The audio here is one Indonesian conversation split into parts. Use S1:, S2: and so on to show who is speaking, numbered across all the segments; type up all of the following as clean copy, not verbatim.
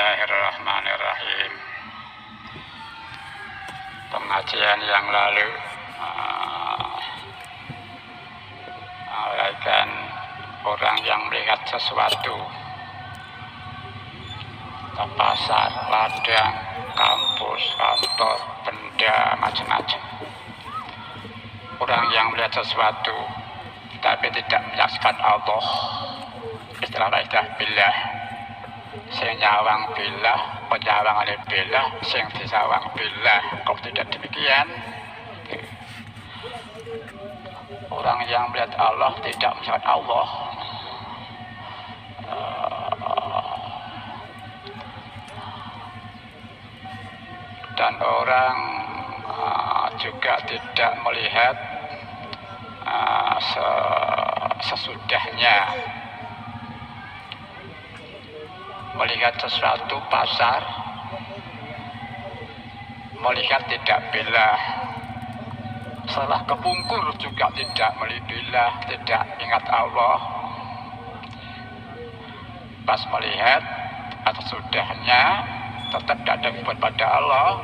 S1: Bismillahirrahmanirrahim. Pengajian yang lalu menguraikan orang yang melihat sesuatu, pasar, ladang, kampus, kantor, benda, macam-macam. Orang yang melihat sesuatu tapi tidak menyaksikan Allah, istilah billah, sing nyawang billah, penyawang oleh billah, sing disawang billah. Kok tidak demikian? Orang yang melihat Allah tidak menyaksikan Allah. Dan orang juga tidak melihat sesudahnya. Melihat sesuatu pasar, melihat tidak billah. Setelah kepungkur juga tidak melihat, tidak ingat Allah. Pas melihat atau sudahnya tetap tidak ada hubungan pada Allah.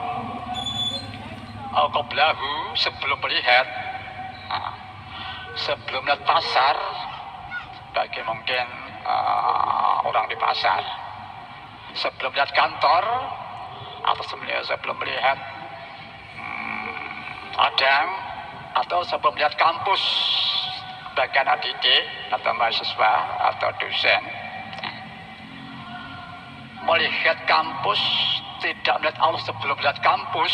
S1: Al-Qoblahu, sebelum melihat, sebelum melihat pasar, bagi mungkin orang di pasar, sebelum melihat kantor, atau sebelum melihat ladang, atau sebelum melihat kampus, bagi anak didik atau mahasiswa atau dosen. Melihat kampus, tidak melihat Allah sebelum melihat kampus,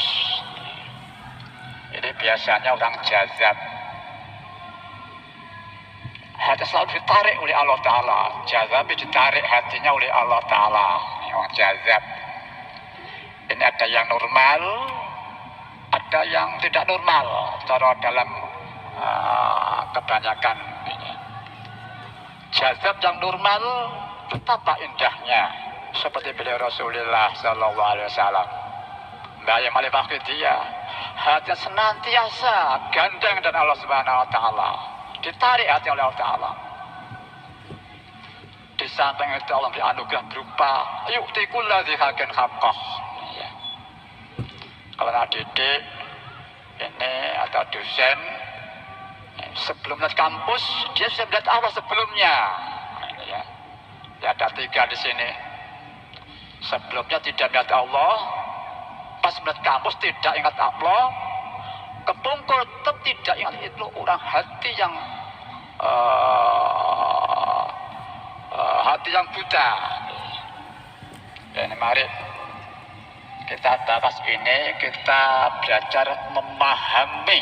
S1: ini biasanya orang jazab. Hati selalu ditarik oleh Allah Ta'ala. Jazab ditarik hatinya oleh Allah Ta'ala. Ini orang jazab. Ini ada yang normal, ada yang tidak normal. Cara dalam kebanyakan ini. Jazab yang normal betapa indahnya. Seperti beliau Rasulullah Sallallahu Alaihi Wasallam. Mbak yang paling waktu dia hati senantiasa gandeng dan Allah Subhanahu Wa Taala, ditarik hati oleh Allah Taala. Di samping itu Allah beri anugerah berupa yu'tikul ladzi haqqan haqqah. Kalau anak didik ini atau dosen sebelum melihat kampus dia sudah melihat Allah sebelumnya. Ini ya. Ada 3 di sini. Sebelumnya tidak melihat Allah, pas melihat kampus tidak ingat Allah, kepungkur tetap tidak ingat. Itu orang hati yang buta. Ini mari kita bahas ini, kita belajar memahami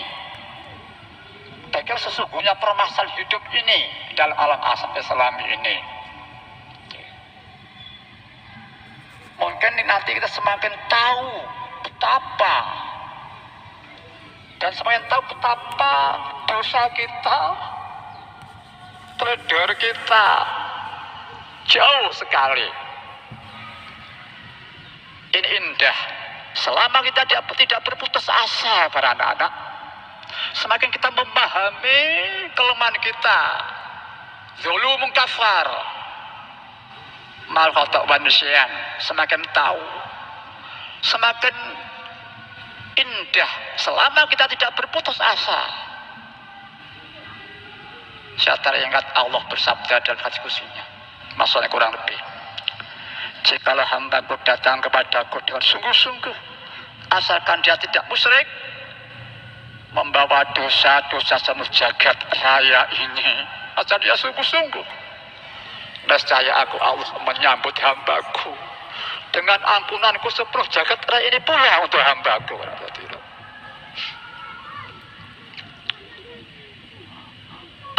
S1: bagaimana sesungguhnya permasalahan hidup ini dalam alam asal Islami ini. Mungkin nanti kita semakin tahu betapa dan semakin tahu betapa dosa kita, teledor kita jauh sekali. Ini indah. Selama kita tidak berputus asa para anak-anak, semakin kita memahami kelemahan kita, zulumun kafar, mal khotok manusian, semakin tahu, semakin indah selama kita tidak berputus asa. Saya teringat Allah bersabda dalam hadis qudsinya, maksudnya kurang lebih, jikalau hambaku datang kepadaku dengan sungguh-sungguh, asalkan dia tidak musyrik, membawa dosa-dosa seluruh jagat raya ini, asal dia sungguh-sungguh, nescaya aku Allah menyambut hambaku dengan ampunanku sepenuh jagat raya ini pula untuk hambaku.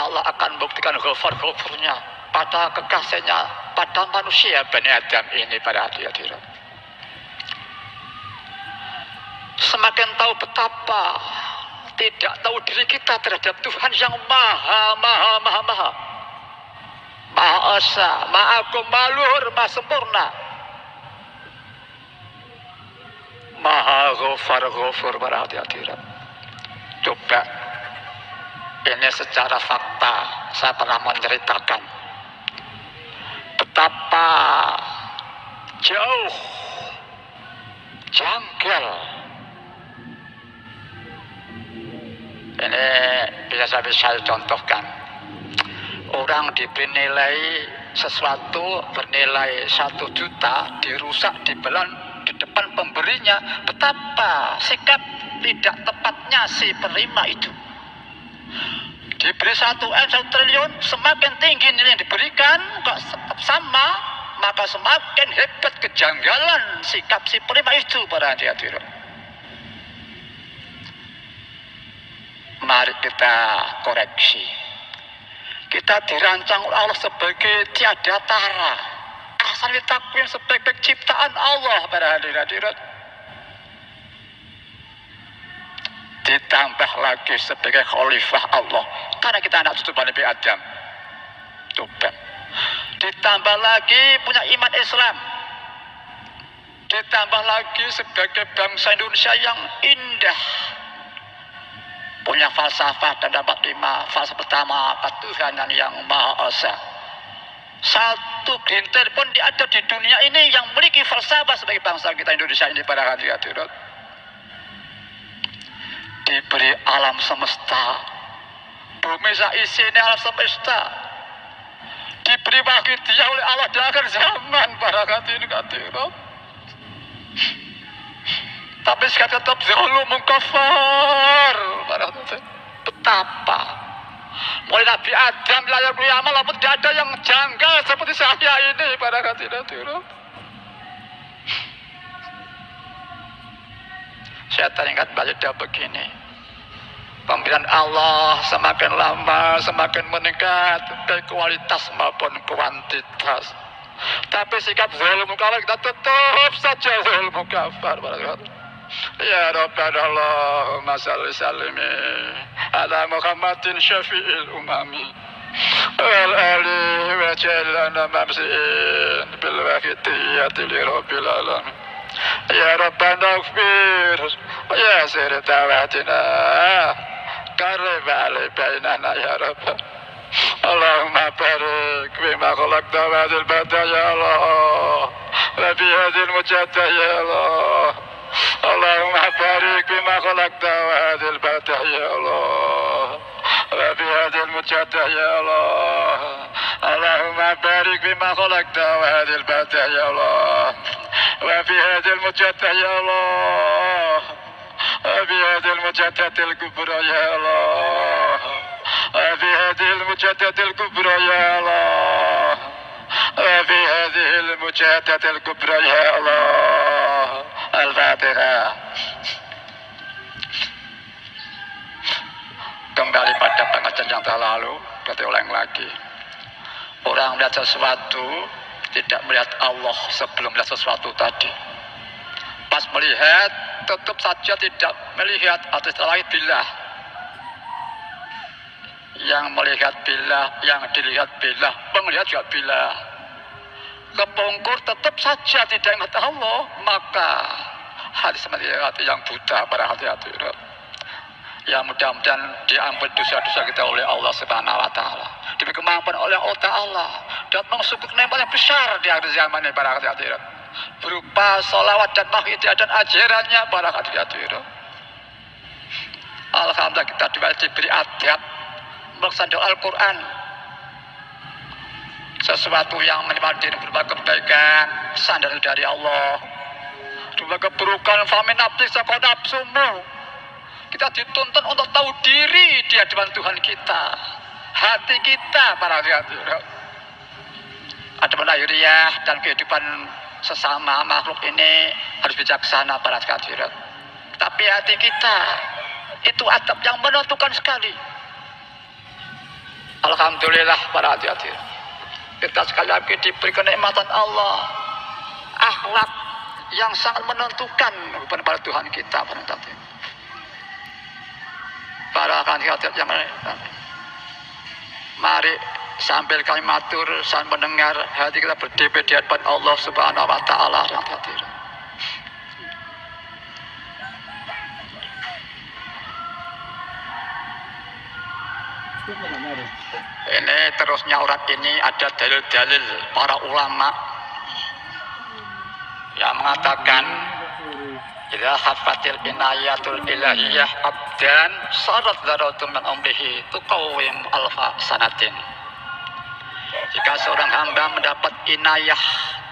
S1: Allah akan membuktikan ghafar-ghafurnya pada kekasihnya, pada manusia Bani Adam ini pada hadirat. Semakin tahu betapa tidak tahu diri kita terhadap Tuhan yang Maha Esa, Maha Agung, Maha Luhur, Maha Sempurna, Maha Ghafur para hadirat. Coba ini secara fakta saya pernah menceritakan betapa jauh janggal. Ini bisa saya contohkan. Orang diberi nilai sesuatu bernilai 1 juta, dirusak, dibelan di depan pemberinya. Betapa sikap tidak tepatnya si penerima itu. Diberi 1 triliun, semakin tinggi nilai yang diberikan, kok tetap sama, maka semakin hebat kejanggalan sikap si penerima itu para hadirin. Mari kita koreksi. Kita dirancang oleh Allah sebagai tiada tara. Asal ditakwin sebagai ciptaan Allah para hadirin. Ditambah lagi sebagai khalifah Allah. Karena kita anak cucu Nabi Adam. Coba. Ditambah lagi punya iman Islam. Ditambah lagi sebagai bangsa Indonesia yang indah. Punya falsafah dan dapat 5. Falsafah pertama, ketuhanan yang Maha Esa. 1 gintir pun ada di dunia ini yang memiliki falsafah sebagai bangsa kita Indonesia ini para hadirin. Diberi alam semesta, bumi isinya alam semesta, diberi wahyu dia oleh Allah di akhir zaman para hadirin. Tapi sekarang tetap zalum kafir. Betapa mulai Nabi Adam layak amal, namun tidak ada yang janggal seperti saya ini para hadirin. Saya teringat baca begini. Pemberian Allah semakin lama semakin meningkat, baik kualitas maupun kuantitas. Tapi sikap zalum kafir kita tetap saja zalum kafir. Ya Rabbana Allahumma salli salimi ala Muhammadin syafi'il umami wal ali wa jalana mamsi'in bil waqtiyati li rabbil alamin. Ya Rabbana ighfir ya sir tawatina qarib ali bainana ya Rabb. Allahumma barik bima khalaqta wa hadil bata ya Allah wa bi hadil mujadda ya Allah. Allahumma barik bima khalaqta wa hadil bata ya Allah wa bi hadil mujadda ya Allah. Allahumma barik bima khalaqta wa hadil bata ya Allah wa bi hadil mujadda ya Allah wa bi hadil mujaddatil kubra ya Allah wa bi hadil mujaddatil kubra ya Allah wa bi hadil mujaddatil kubra ya Allah. Al-Fatihah. Kembali pada pengajian yang telah lalu, kita ulang lagi. Orang melihat sesuatu tidak melihat Allah sebelum melihat sesuatu tadi. Pas melihat, tetap saja tidak melihat atau istilah lain billah. Yang melihat billah, yang dilihat billah, melihat juga billah. Kepungkur tetap saja tidak ingat Allah, maka hati seperti hati yang buta para hati-hati. Ya mudah-mudahan diampuni dosa-dosa kita oleh Allah Subhanahu wa Ta'ala, diberi kemampuan oleh Allah Ta'ala dan mensyukur nikmat yang besar di akhir zaman ini para hati-hati, berupa sholawat dan mahwidah dan ajarannya para hati-hati. Alhamdulillah kita diberi adab melaksanakan Al-Quran, sesuatu yang menyebabkan berupa kebaikan sandar dari Allah, berupa keburukan famin nafsi saqad nafsumu. Kita dituntut untuk tahu diri di hadapan Tuhan kita, hati kita para hadirin. Adapun lahiriah dan kehidupan sesama makhluk ini harus bijaksana para hadirin. Tapi hati kita itu adab yang menentukan sekali. Alhamdulillah para hadirin, kita sekali lagi diberi kenikmatan Allah, akhlak yang sangat menentukan kepada Tuhan kita. Para hadirin yang mari sambil kami matur, sambil mendengar, hati kita berdiri di hadapan Allah Subhanahu wa Ta'ala. Ini terusnya urat ini ada dalil-dalil para ulama yang mengatakan idza hafatil inayatul ilahiyah abdan sarat dzaratum min umrihi tuqawwim alfa sanatin. Jika seorang hamba mendapat inayah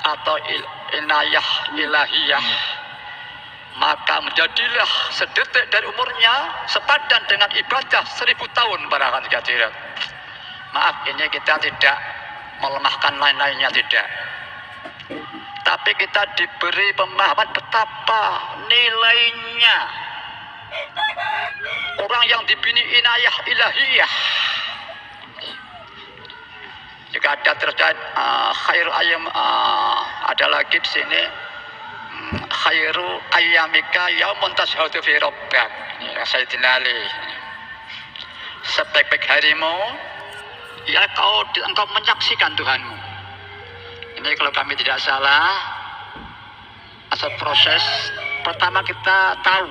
S1: atau inayah ilahiyah, maka menjadilah sedetik dari umurnya sepadan dengan ibadah 1000 tahun para hadirin. Maaf, ini kita tidak melemahkan lain-lainnya, tidak. Tapi kita diberi pemahaman betapa nilainya orang yang dibini inayah ilahiyah. Jika ada terjadi khairu ayam, ada lagi di sini khairu ayyamika yaumun tashhadu fi rabbak. Ya Sayyidina Ali. Sebaik-baik harimu ya engkau menyaksikan Tuhanmu. Ini kalau kami tidak salah, asal proses pertama kita tahu,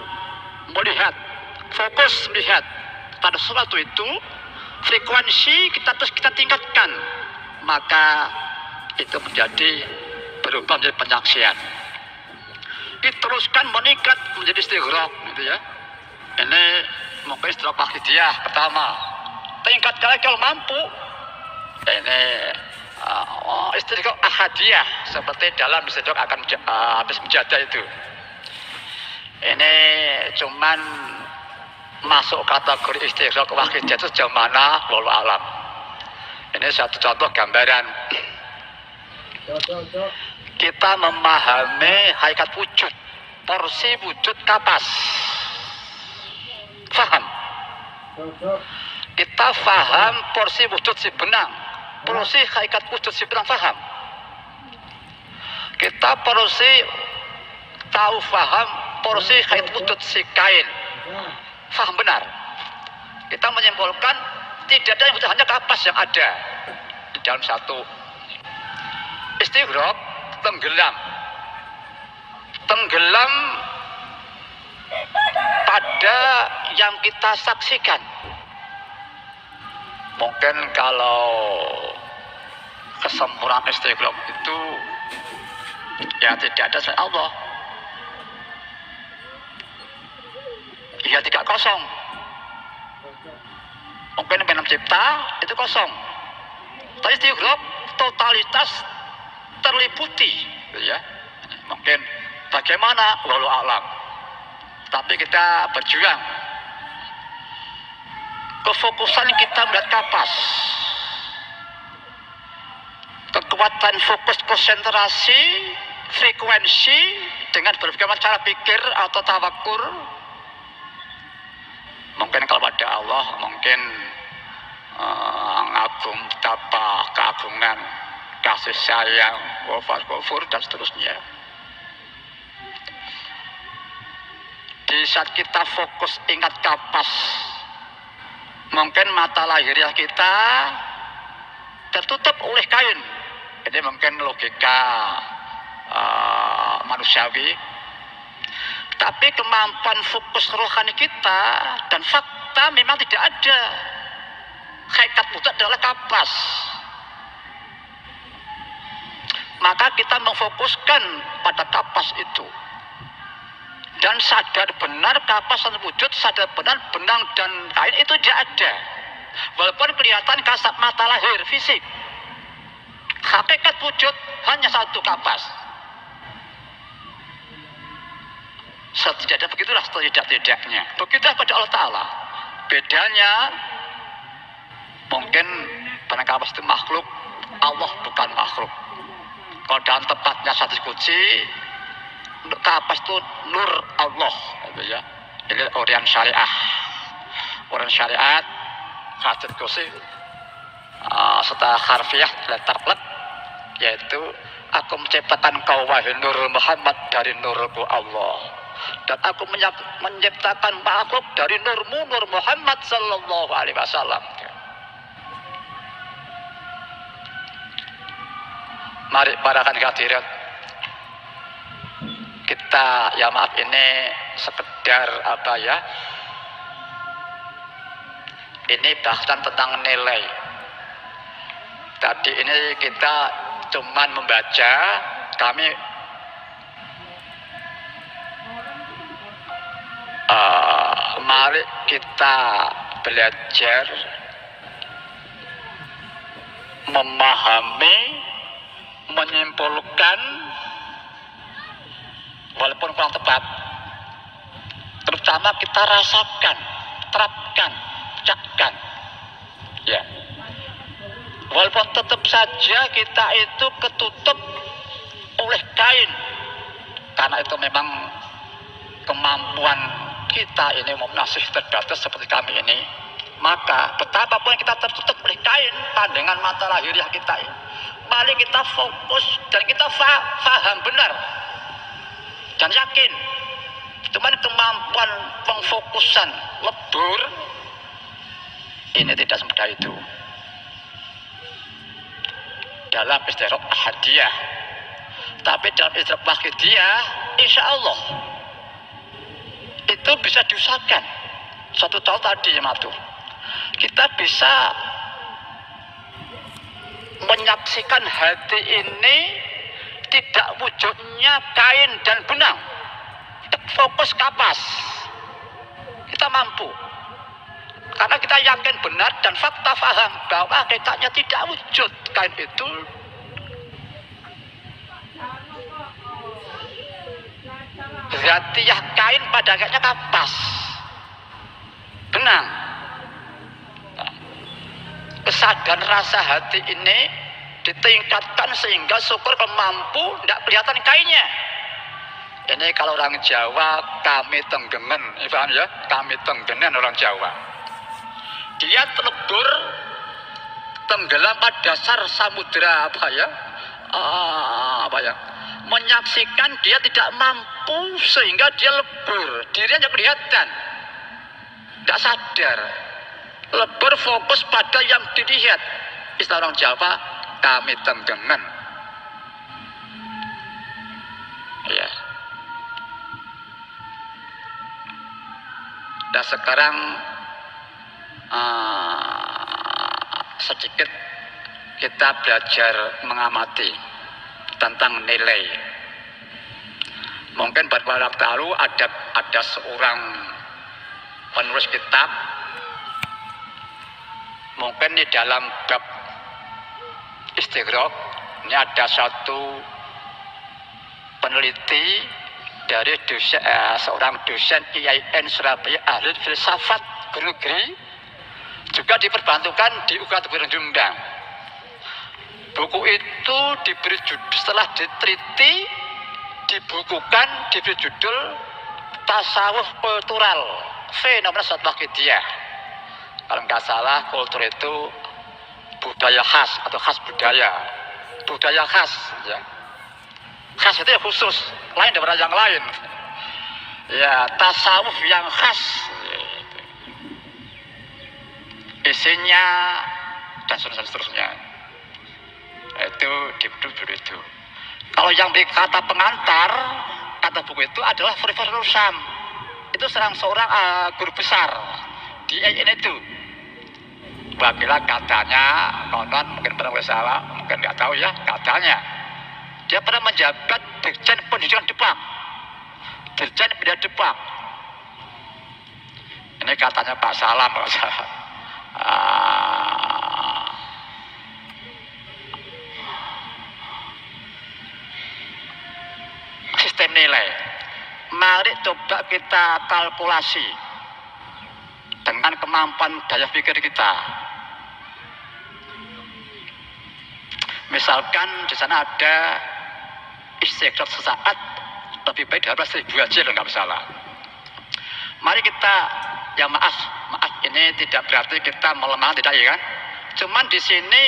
S1: melihat, fokus melihat pada sesuatu itu, frekuensi kita terus kita tingkatkan, maka itu berubah menjadi penyaksian. Diteruskan meningkat menjadi istighraq, gitu ya. Ini mungkin istighraq wahidiyah pertama. Tingkatkan lagi kalau mampu. Ini istighraq ahadiyah seperti dalam istighraq akan habis menjadah itu. Ini cuman masuk kategori istighraq wahidiyah itu sejauh mana wallahu alam. Ini satu contoh gambaran. Kita memahami hakikat wujud, porsi wujud kapas. Faham? Kita faham porsi wujud si benang, porsi hakikat wujud si benang, faham? Kita faham porsi hakikat wujud si kain, faham benar? Kita menyimpulkan tidak ada yang wujud, hanya kapas yang ada di dalam satu istighraq. Tenggelam pada yang kita saksikan. Mungkin kalau kesempurnaan istighraq itu ya tidak ada selain Allah, ya tidak kosong. Mungkin yang mencipta itu kosong, tapi istighraq totalitas terliputi, ya. Mungkin bagaimana wallahu a'lam. Tapi kita berjuang. Kefokusan kita melihat kapas. Kekuatan fokus konsentrasi, frekuensi dengan berbagai cara pikir atau tawakur. Mungkin kalau pada Allah mungkin ngagum betapa keagungan, kasih sayang, wafat kufur dan seterusnya. Di saat kita fokus ingat kapas, mungkin mata lahiriah kita tertutup oleh kain. Ini mungkin logika manusiawi. Tapi kemampuan fokus rohani kita dan fakta memang tidak ada. Hakikat wujud adalah kapas. Maka kita memfokuskan pada kapas itu dan sadar benar kapas dan wujud, sadar benar benang dan kain itu tidak ada, walaupun kelihatan kasat mata lahir fisik. Hakikat wujud hanya satu kapas. Setidaknya begitulah setidak-tidaknya. Begitulah pada Allah Ta'ala. Bedanya mungkin pada kapas itu makhluk, Allah bukan makhluk. Kalau dalam tempatnya satu kunci, kapas itu nur Allah, gitu ya. Ini orian syariah. Orian syariat, hadits kursi, setelah harfiah letter plek, yaitu aku menciptakan kau wahai Nur Muhammad dari nurku Allah, dan aku menciptakan makhluk dari nurmu Nur Muhammad sallallahu alaihi wasallam. Mari para hadirin, kita ya maaf ini sekedar apa ya, ini bahasan tentang nilai. Tadi ini kita cuman membaca, kami Mari kita belajar memahami, menyimpulkan, walaupun kurang tepat, terutama kita rasakan, terapkan, cakkan, ya. Walaupun tetap saja kita itu ketutup oleh kain, karena itu memang kemampuan kita ini masih terbatas seperti kami ini, maka betapapun kita tertutup oleh kain pandangan mata lahiriah kita ini, mari kita fokus dan kita faham benar dan yakin. Cuman kemampuan pengfokusan lebur ini tidak semudah itu. Dalam istirahat ahadiyah, tapi dalam istirahat wahidiyah, insya Allah itu bisa diusahakan. Satu tahun tadi ya matur, kita bisa menyaksikan hati ini tidak wujudnya kain dan benang, fokus kapas, kita mampu. Karena kita yakin benar dan fakta faham bahwa hakikatnya tidak wujud kain itu. Zatiyah kain pada hakikatnya kapas, benang. Kesadaran rasa hati ini ditingkatkan sehingga syukur mampu tidak kelihatan kainnya. Ini kalau orang Jawa kami tenggengen, paham ya? Kami tenggengen orang Jawa. Dia terlebur tenggelam pada dasar samudera menyaksikan dia tidak mampu sehingga dia lebur, dirinya tidak kelihatan, tidak sadar, lebur fokus pada yang dilihat. Istilah orang Jawa kami tenggengen, ya. Dan sekarang sedikit kita belajar mengamati tentang nilai. Mungkin beberapa waktu lalu ada seorang penulis kitab, mungkin di dalam bab istighraq ini ada satu peneliti dari seorang dosen IAIN Surabaya, ahli filsafat, guru negeri, juga diperbantukan di UKT Jombang. Buku itu diberi judul, setelah diteliti, dibukukan, diberi judul Tasawuf Kultural Fenomena Zat Wahidiyah. Kalau nggak salah, kultur itu budaya khas atau khas budaya, budaya khas, ya. Khas itu ya khusus, lain daripada yang lain. Ya, tasawuf yang khas, isinya dan seterusnya. Itu diberi itu. Kalau yang kata pengantar, kata buku itu adalah Profesor Rusam. Itu seorang guru besar di IAIN itu. Wakilah katanya, konon mungkin pernah salah, mungkin nggak tahu ya, katanya dia pernah menjabat Dirjen Pendidikan Jepang, Dirjen Pendidikan Jepang. Ini katanya Pak Salam, Pak Salam. Sistem nilai. Mari coba kita kalkulasi dengan kemampuan daya pikir kita. Misalkan di sana ada istighraq sesaat, lebih baik daripada 1000 aja loh, nggak masalah. Mari kita, ya maaf ini tidak berarti kita melemah, tidak ya kan? Cuman di sini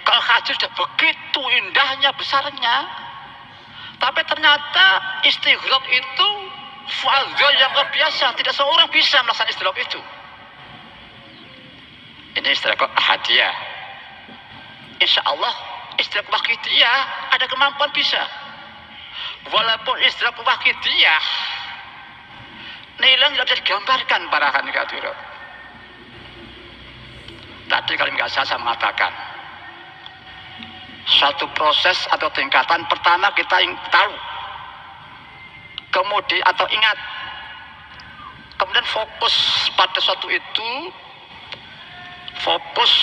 S1: kalau haji sudah begitu indahnya, besarnya, tapi ternyata istighraq itu fadhil yang luar biasa, tidak seorang bisa melaksanakan istighraq itu. Ini istighraq ahadiyah. Insya Allah istighraq wahidiyah ada kemampuan bisa. Walaupun istighraq wahidiyah nilai tidak bisa digambarkan para hadirat. Tadi kalau nggak salah saya mengatakan satu proses atau tingkatan pertama kita tahu, kemudian atau ingat kemudian fokus pada suatu itu, fokus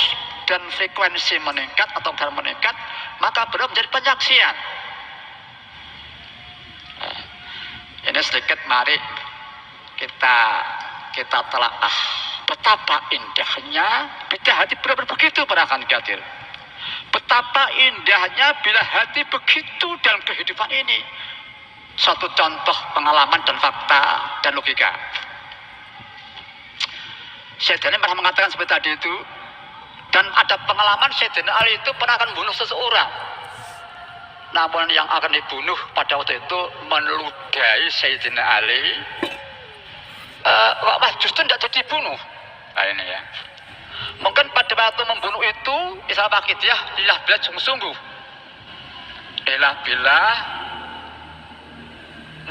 S1: dan frekuensi meningkat atau gairah meningkat, maka beliau menjadi penyaksian. Ini sedikit mari kita telaah betapa indahnya bila hati benar-benar begitu para akan hadir. Betapa indahnya bila hati begitu dalam kehidupan ini. Suatu contoh pengalaman dan fakta dan logika. Sayyidina pernah mengatakan seperti tadi itu, dan ada pengalaman Sayyidina Ali itu pernah akan bunuh seseorang. Namun yang akan dibunuh pada waktu itu meludahi Sayyidina Ali. Justru tidak jadi dibunuh. Nah ini ya. Mungkin pada waktu membunuh itu Islam akidiyah lillah billah sungguh-sungguh. Lillah billah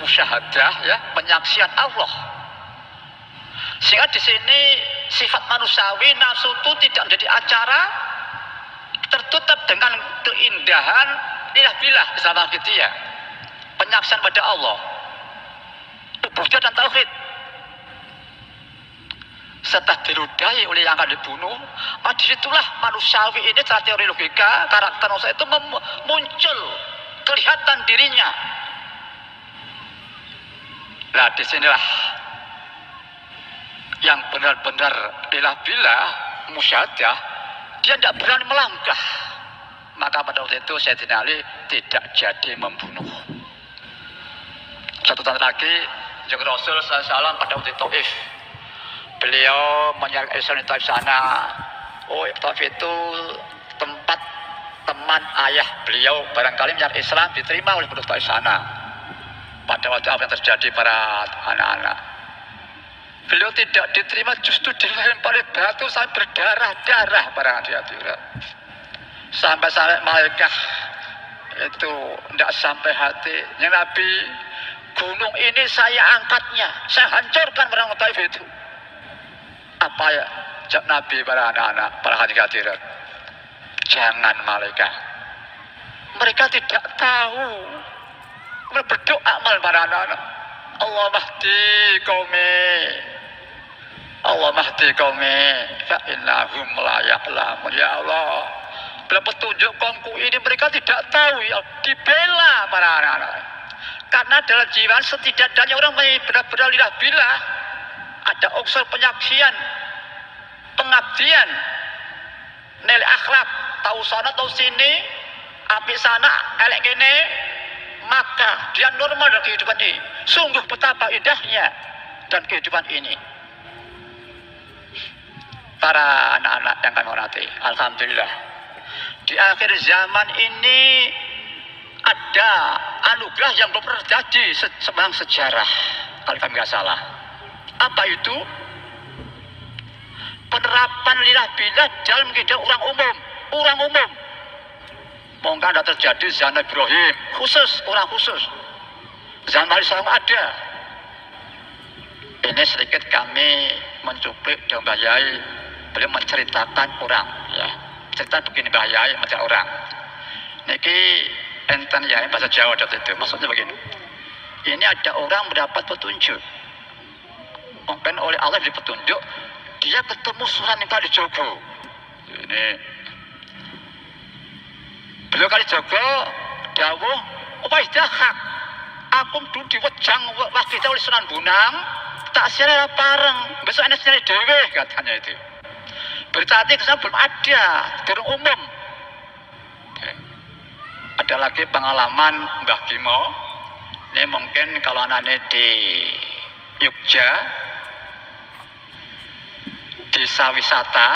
S1: musyahadah ya, penyaksian Allah. Sehingga di sini sifat manusiawi nafsu itu tidak menjadi acara, tertutup dengan keindahan lillah billah Islam akidiyah. Penyaksian pada Allah. Ubudiyah dan tauhid. Setelah diludahi oleh yang akan dibunuh, disitulah manusiawi ini secara teori logika, karakter manusia itu muncul, kelihatan dirinya. Nah disinilah yang benar-benar lillah billah musyahadah, dia tidak berani melangkah. Maka pada waktu itu Sayyidina Ali tidak jadi membunuh. Satu tahun lagi juga Rasul SAW pada waktu itu Taif, beliau menyerang Islam di Taif sana. Taif itu tempat teman ayah beliau barangkali menyerang Islam, diterima oleh penduduk Taif sana. Pada waktu apa yang terjadi para anak-anak, beliau tidak diterima, justru dilempari batu sampai berdarah-darah para hadirat. Sampai malaikat itu tidak sampai hati. Yang Nabi, gunung ini saya angkatnya, saya hancurkan orang Taif itu. Apa ya Nabi para anak-anak, para hadirat? Jangan malaikat. Mereka tidak tahu. Mereka berdoa mal para anak-anak. Allah mahdi qaumi. Allah mahdi qaumi fa innahum la ya'lamun. Ya Allah, bila petunjuk kaumku ini mereka tidak tahu, ya dibela para anak-anak. Karena dalam jiwa setidaknya orang benar-benar lillah billah, ada unsur penyaksian, pengabdian, nilai akhlak, tahu sana tahu sini, api sana, elek gini, maka dia normal dalam kehidupan ini. Sungguh betapa indahnya dan kehidupan ini. Para anak-anak yang kami hormati, alhamdulillah, di akhir zaman ini ada anugerah yang belum pernah terjadi sepanjang sejarah, kalau kami nggak salah. Apa itu? Penerapan lillah billah dalam kehidupan orang umum. Orang umum. Mungkin ada terjadi zaman Ibrahim, khusus, orang khusus. Zaman Ali SAW ada. Ini sedikit kami mencuplik dan bayai, beliau menceritakan orang, ya. Cerita begini bayai macam orang. Niki enten ya bahasa Jawa waktu itu. Maksudnya begini. Ini ada orang mendapat petunjuk. Mungkin oleh Allah diberi petunjuk, dia ketemu Sunan Kalijogo. Ini beliau Kalijogo dawuh, "Wah, hak. Aku dulu diwejang waktu oleh Sunan Bonang, tak siara pareng. Besok ana siara dhewe," katanya itu. Berita hati kesana belum ada, turun umum. Ada lagi pengalaman Mbah Kimo. Ini mungkin kalau anaknya di Yogya, desa wisata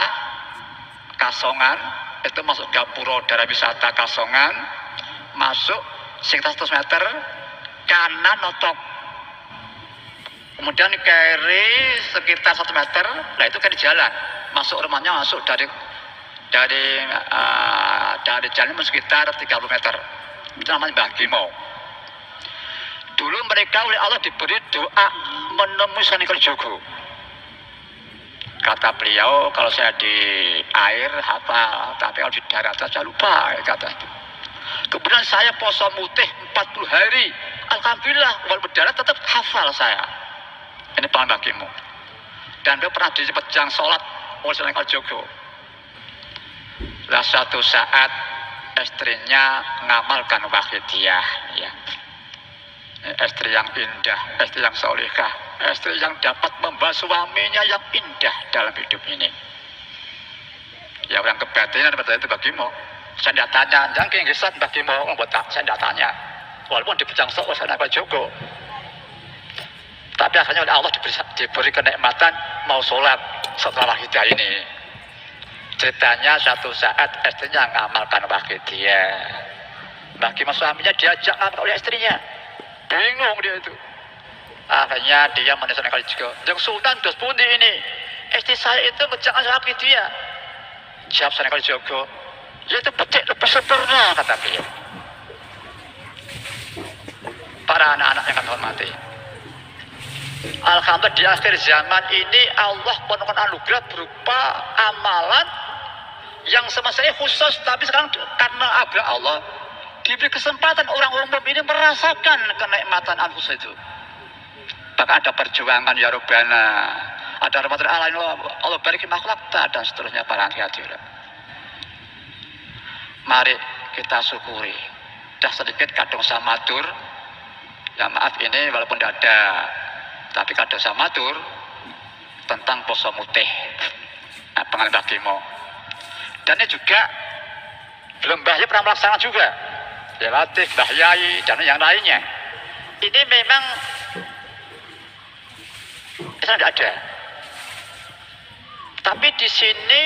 S1: Kasongan, itu masuk Gapura daerah wisata Kasongan, masuk sekitar 100 meter kanan notok, kemudian kiri sekitar 1 meter, nah itu kan di jalan masuk rumahnya, masuk dari jalan sekitar 30 meter, itu namanya Mbah Kimo. Dulu mereka oleh Allah diberi doa menemui Sunan Kalijogo. Kata beliau, kalau saya di air hafal, tapi kalau di darat saja lupa, kata itu. Kemudian saya poso mutih 40 hari, alhamdulillah, walaupun darat tetap hafal saya. Ini pangan bagimu. Dan dia pernah dipejang sholat oleh Sunan Kalijogo. Lah suatu saat istrinya ngamalkan wahidiyah, ya. Istri yang indah, istri yang solehah, istri yang dapat membawa suaminya yang indah dalam hidup ini. Ya orang kebatinan itu bagimu. Saya tidak tanya, jangan keinggisan bagimu, saya tidak tanya. Walaupun dipejang sholat oleh Sunan Kalijogo. Tapi akhirnya oleh Allah diberi kenikmatan mau sholat setelah wahidiyah ini. Ceritanya satu saat istrinya ngamalkan wahidiyah. Bagaimana suaminya diajak ngamalkan oleh istrinya. Bingung dia itu. Akhirnya dia menyesal kali juga. Yang Sultan dos pundi ini. Istri saya itu ngejangan wahidiyah. Jawab Sunan Kalijogo. Ya itu betik lebih sempurna kata beliau. Para anak-anak yang kami hormati. Alhamdulillah di akhir zaman ini Allah menemukan anugerah berupa amalan yang semestinya khusus, tapi sekarang karena anugerah Allah diberi kesempatan orang umum ini merasakan kenikmatan khusus itu. Bahkan ada perjuangan ya Rabbana, ada rahmat Allah barikin makhlukta dan seterusnya para hadirin. Mari kita syukuri. Dah sedikit kadung samatur. Ya maaf ini walaupun tidak ada, tapi kadung samatur tentang poso mutih. Nah, pengalaman bagimu. Dan ini juga belum Mbah Yai pernah melaksanakan juga. Ya Latif, Mbah Yai dan yang lainnya. Ini memang Islam tidak ada. Tapi di sini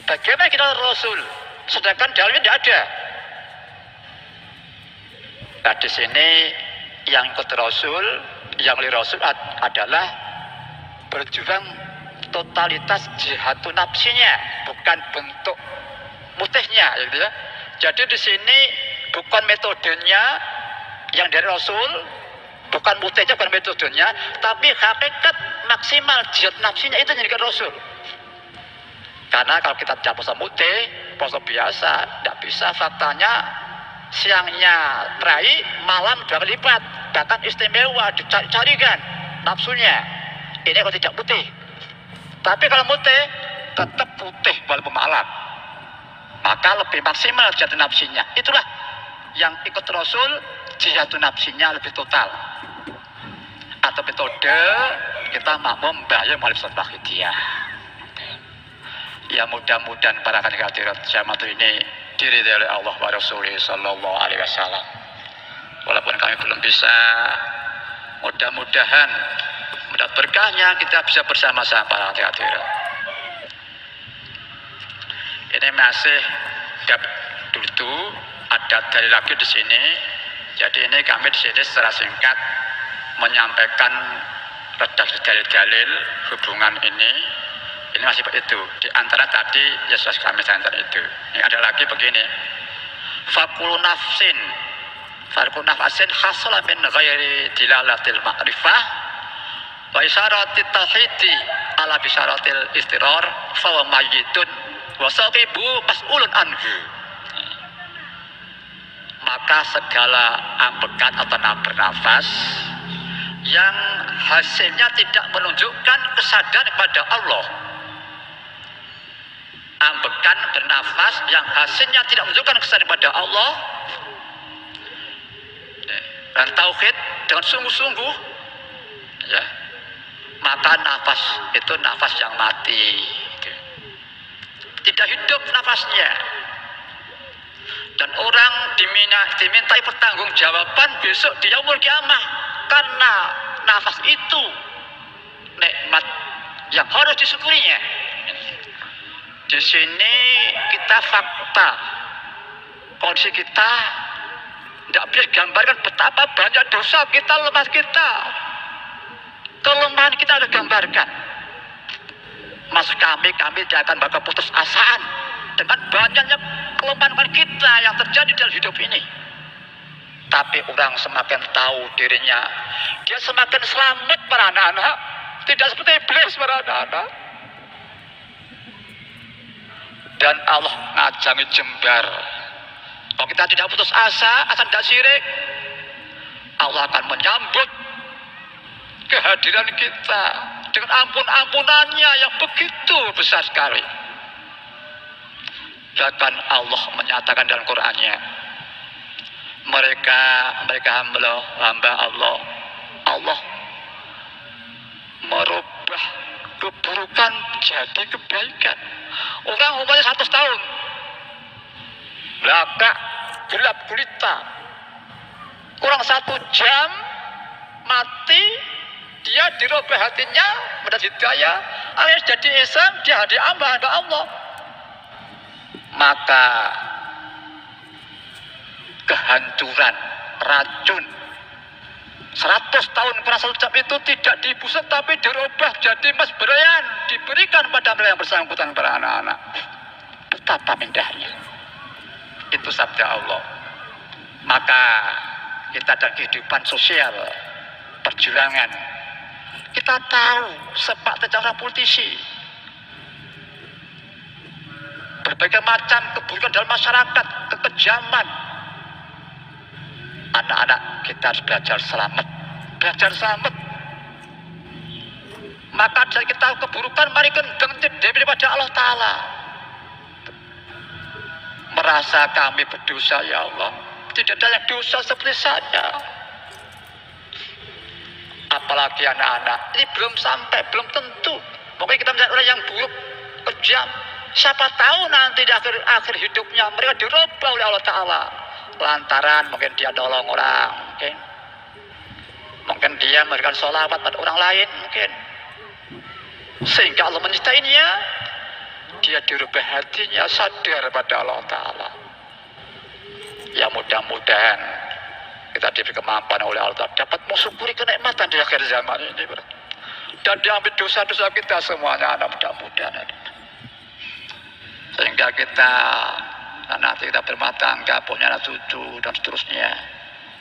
S1: bagaimana kita Rasul, sedangkan dalamnya tidak ada. Nah di sini yang ikut Rasul, yang oleh Rasul adalah berjuang totalitas jihadun nafsinya, bukan bentuk mutihnya, gitu ya. Jadi di sini bukan metodenya yang dari Rasul, bukan mutihnya, bukan metodenya, tapi hakikat maksimal jihad nafsinya itu yang dari Rasul. Karena kalau kita tidak puasa mutih, puasa biasa, tidak bisa. Faktanya siangnya rai, malam 2 kali lipat, bahkan istimewa dicarikan nafsunya. Ini kalau tidak putih. Tapi kalau mutih tetap putih walaupun malam, maka lebih maksimal jihad nafsinya. Itulah yang ikut Rasul, jihad nafsinya lebih total. Atau metode kita makmum Mbah Yai melalui sholat wahidiyah. Ya mudah-mudahan para hadirat jamaah ini diridhai oleh Allah wa Rasulih sallallahu alaihi wasallam. Walaupun kami belum bisa, mudah-mudahan mendapat berkahnya kita bisa bersama-sama para hadirat. Ini masih dulu ada dari lagi di sini. Jadi ini kami di sini secara singkat menyampaikan redaksi dalil-dalil hubungan ini. Ini masih itu. Di antara tadi Yesus kami santar itu. Ini ada lagi begini. Fakulu nafsin hasala min ghairi dilalatil ma'rifah wa isyaratit tauhidi ala bisyaratil istirar fa wa mayyitun wa saqibu mas'ulun anhu. Maka segala ambekan atau bernafas yang hasilnya tidak menunjukkan kesadaran kepada Allah, ambekan bernafas yang hasilnya tidak menunjukkan kesadaran kepada Allah dan tauhid dengan sungguh-sungguh, ya, maka nafas itu nafas yang mati, tidak hidup nafasnya. Dan orang dimintai pertanggungjawaban besok di yaumul kiamah karena nafas itu nikmat yang harus disyukurinya. Di sini kita fakta kondisi kita tidak bisa gambarkan betapa banyak dosa kita, lemah kita, kelemahan kita harus gambarkan. Maksud kami tidak akan bakal putus asaan dengan banyaknya kelemahan kita yang terjadi dalam hidup ini. Tapi orang semakin tahu dirinya, dia semakin selamat para anak-anak. Tidak seperti iblis para anak-anak. Dan Allah ngajangi jembar. Kalau kita tidak putus asa tidak syirik, Allah akan menyambut kehadiran kita dengan ampun-ampunannya yang begitu besar sekali. Bahkan Allah menyatakan dalam Qur'annya, mereka hamba Allah merubah keburukan jadi kebaikan. Orang umurnya 100 tahun belakang gelap gulita, kurang 1 jam mati, dia dirubah hatinya mendapat hidayah, alias jadi Islam, dia jadi hamba Allah. Maka kehancuran racun 100 tahun perasa ucap itu tidak dibusuk tapi dirubah jadi emas berian, diberikan pada mereka yang bersangkutan para anak-anak. Betapa indahnya itu sabda Allah. Maka kita ada kehidupan sosial, perjuangan, kita tahu sepak terjang politisi, berbagai macam keburukan dalam masyarakat, kekejaman. Anak-anak kita harus belajar selamat. Maka dari kita tahu keburukan, mari kendeng daripada Allah Ta'ala. Merasa kami berdosa, ya Allah, tidak ada yang dosa seperti saya. Apalagi anak-anak, ini belum sampai, belum tentu. Mungkin kita melihat orang yang buruk, kejam. Siapa tahu nanti di akhir hidupnya mereka dirubah oleh Allah Ta'ala. Lantaran mungkin dia nolong orang, mungkin dia memberikan sholawat pada orang lain, mungkin sehingga Allah menyertainya, dia dirubah hatinya, sadar pada Allah Ta'ala. Ya mudah-mudahan kita diberi kemampuan oleh Allah Ta'ala dapat mensyukuri kenikmatan di akhir zaman ini, dan diambil dosa-dosa kita semuanya, mudah-mudahan, sehingga kita nanti kita berumah tangga, punya anak cucu dan seterusnya,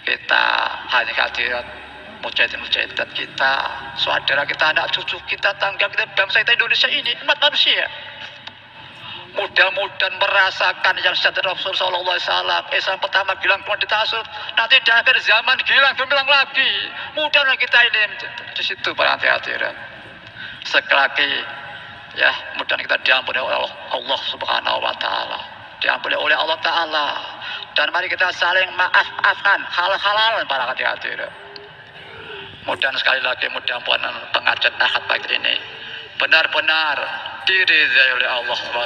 S1: kita hadirat mujahid-mujahidat kita, saudara kita, anak cucu kita, tangga kita, bangsa kita Indonesia ini, umat manusia, mudah-mudahan merasakan yang sadar Rasul Sallallahu Alaihi Wasallam. Islam pertama gilang kemudian ditasuk, nanti di akhir zaman gilang gemilang lagi. Mudah-mudahan kita ini di situ para hadirat. Sekali lagi, ya mudah-mudahan kita diampuni oleh Allah Subhanahu Wa Taala, diampuni oleh Allah Ta'ala, dan mari kita saling maaf-maafkan hal-hal para hadirat. Mudah sekali lagi, mudah-mudahan pengajian Ahad pagi ini benar-benar diridhai oleh Allah Subhanahu